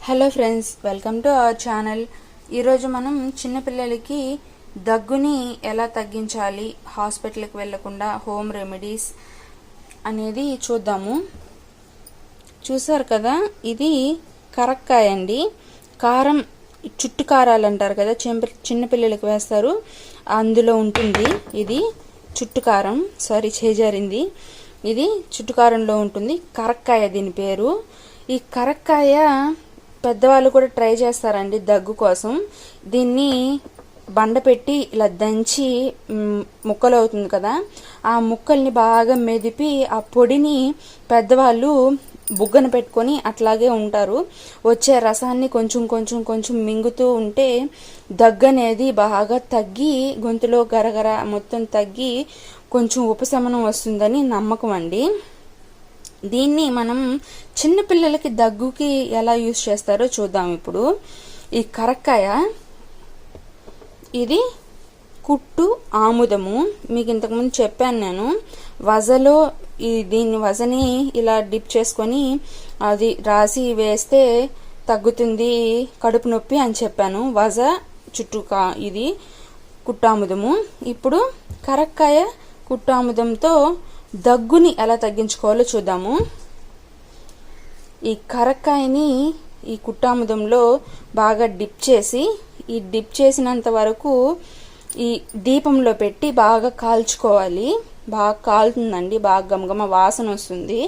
Hello friends, welcome to our channel. ఈరోజు మనం చిన్నపిల్లలకి దగ్గుని ఎలా తగ్గించాలి, హాస్పిటల్కి వెళ్ళకుండా హోమ్ రెమెడీస్ అనేది చూద్దాము. చూసారు కదా, ఇది కరక్కాయ అండి. కారం, చుట్టు కారాలు అంటారు కదా, చిన్నపిల్లలకి వేస్తారు, అందులో ఉంటుంది. ఇది చుట్టు కారం, సారీ చేజారింది. ఇది చుట్టు కారంలో ఉంటుంది. కరక్కాయ దీని పేరు. ఈ కరక్కాయ పెద్దవాళ్ళు కూడా ట్రై చేస్తారండి దగ్గు కోసం. దీన్ని బండ పెట్టి ఇలా దంచి ముక్కలు అవుతుంది కదా, ఆ ముక్కల్ని బాగా మెదిపి ఆ పొడిని పెద్దవాళ్ళు బుగ్గన పెట్టుకొని అట్లాగే ఉంటారు. వచ్చే రసాన్ని కొంచెం కొంచెం కొంచెం మింగుతూ ఉంటే దగ్గు అనేది బాగా తగ్గి, గొంతులో గరగర మొత్తం తగ్గి కొంచెం ఉపశమనం వస్తుందని నమ్మకం అండి. దీన్ని మనం చిన్నపిల్లలకి దగ్గుకి ఎలా యూజ్ చేస్తారో చూద్దాం ఇప్పుడు. ఈ కరక్కాయ, ఇది కుట్టు ఆముదము. మీకు ఇంతకుముందు చెప్పాను నేను, వజలో దీన్ని వజని ఇలా డిప్ చేసుకొని అది రాసి వేస్తే తగ్గుతుంది కడుపు నొప్పి అని చెప్పాను. వజ చుట్టూ ఇది కుట్టాముదము. ఇప్పుడు కరక్కాయ కుట్టాముదంతో దగ్గుని ఎలా తగ్గించుకోవాలో చూద్దాము. ఈ కరక్కాయని ఈ కుట్టాముదంలో బాగా డిప్ చేసి, ఈ డిప్ చేసినంత వరకు ఈ దీపంలో పెట్టి బాగా కాల్చుకోవాలి. బాగా కాలుతుందండి, బాగా గమగమ వాసన వస్తుంది.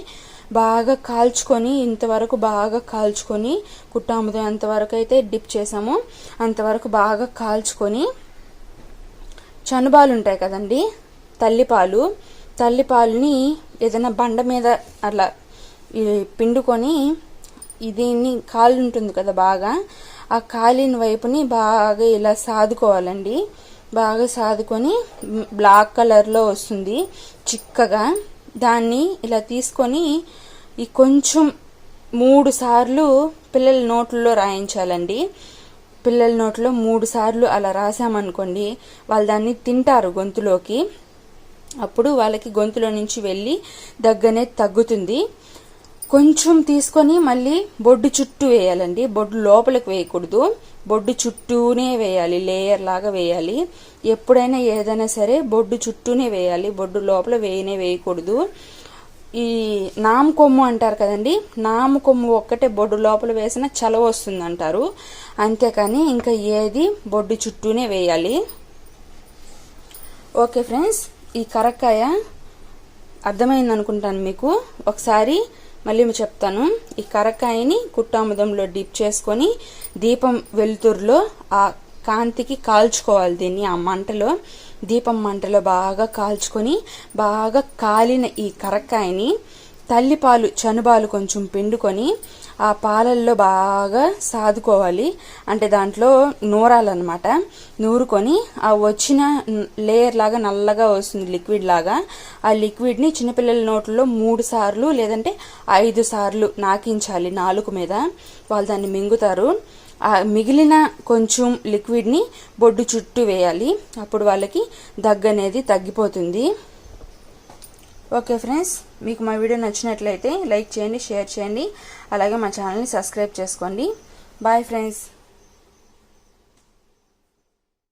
బాగా కాల్చుకొని, ఇంతవరకు బాగా కాల్చుకొని, కుట్టాముదం ఎంతవరకు అయితే డిప్ చేసామో అంతవరకు బాగా కాల్చుకొని, చనుబాలు ఉంటాయి కదండి, తల్లిపాలుని ఏదైనా బండ మీద అట్లా పిండుకొని, దీన్ని కాలు ఉంటుంది కదా బాగా, ఆ కాలిన వైపుని బాగా ఇలా సాదుకోవాలండి. బాగా సాదుకొని బ్లాక్ కలర్లో వస్తుంది చిక్కగా. దాన్ని ఇలా తీసుకొని ఈ కొంచెం 3 సార్లు పిల్లల నోట్లలో రాయించాలండి. పిల్లల నోట్లో 3 సార్లు అలా రాసామనుకోండి, వాళ్ళు దాన్ని తింటారు గొంతులోకి. అప్పుడు వాళ్ళకి గొంతులో నుంచి వెళ్ళి దగ్గనే తగ్గుతుంది. కొంచెం తీసుకొని మళ్ళీ బొడ్డు చుట్టూ వేయాలండి. బొడ్డు లోపలికి వేయకూడదు, బొడ్డు చుట్టూనే వేయాలి, లేయర్ లాగా వేయాలి. ఎప్పుడైనా ఏదైనా సరే బొడ్డు చుట్టూనే వేయాలి, బొడ్డు లోపల వేయకూడదు. ఈ నామ కొమ్ము అంటారు కదండి, నామ కొమ్ము ఒక్కటే బొడ్డు లోపల వేసినా చలవ వస్తుంది అంటారు. అంతేకాని ఇంకా ఏది బొడ్డు చుట్టూనే వేయాలి. ఓకే ఫ్రెండ్స్, ఈ కరక్కాయ అర్థమైంది అనుకుంటాను మీకు. ఒకసారి మళ్ళీ చెప్తాను. ఈ కరక్కాయని కుట్టాముదంలో డిప్ చేసుకొని దీపం వెలుతురులో ఆ కాంతికి కాల్చుకోవాలి. దీన్ని ఆ మంటలో, దీపం మంటలో బాగా కాల్చుకొని, బాగా కాలిన ఈ కరక్కాయని తల్లిపాలు, చనుబాలు కొంచెం పిండుకొని ఆ పాలల్లో బాగా సాదుకోవాలి. అంటే దాంట్లో నూరాలన్నమాట. నూరుకొని ఆ వచ్చిన లేయర్ లాగా నల్లగా వస్తుంది, లిక్విడ్ లాగా. ఆ లిక్విడ్ని చిన్నపిల్లల నోట్లో 3 సార్లు లేదంటే 5 సార్లు నాకించాలి నాలుక మీద. వాళ్ళు దాన్ని మింగుతారు. ఆ మిగిలిన కొంచెం లిక్విడ్ని బొడ్డు చుట్టూ వేయాలి. అప్పుడు వాళ్ళకి దగ్గు అనేది తగ్గిపోతుంది. ఓకే ఫ్రెండ్స్, మీకు మా వీడియో నచ్చినట్లయితే లైక్ చేయండి, షేర్ చేయండి, అలాగే మా ఛానల్ని సబ్స్క్రైబ్ చేసుకోండి. Bye friends.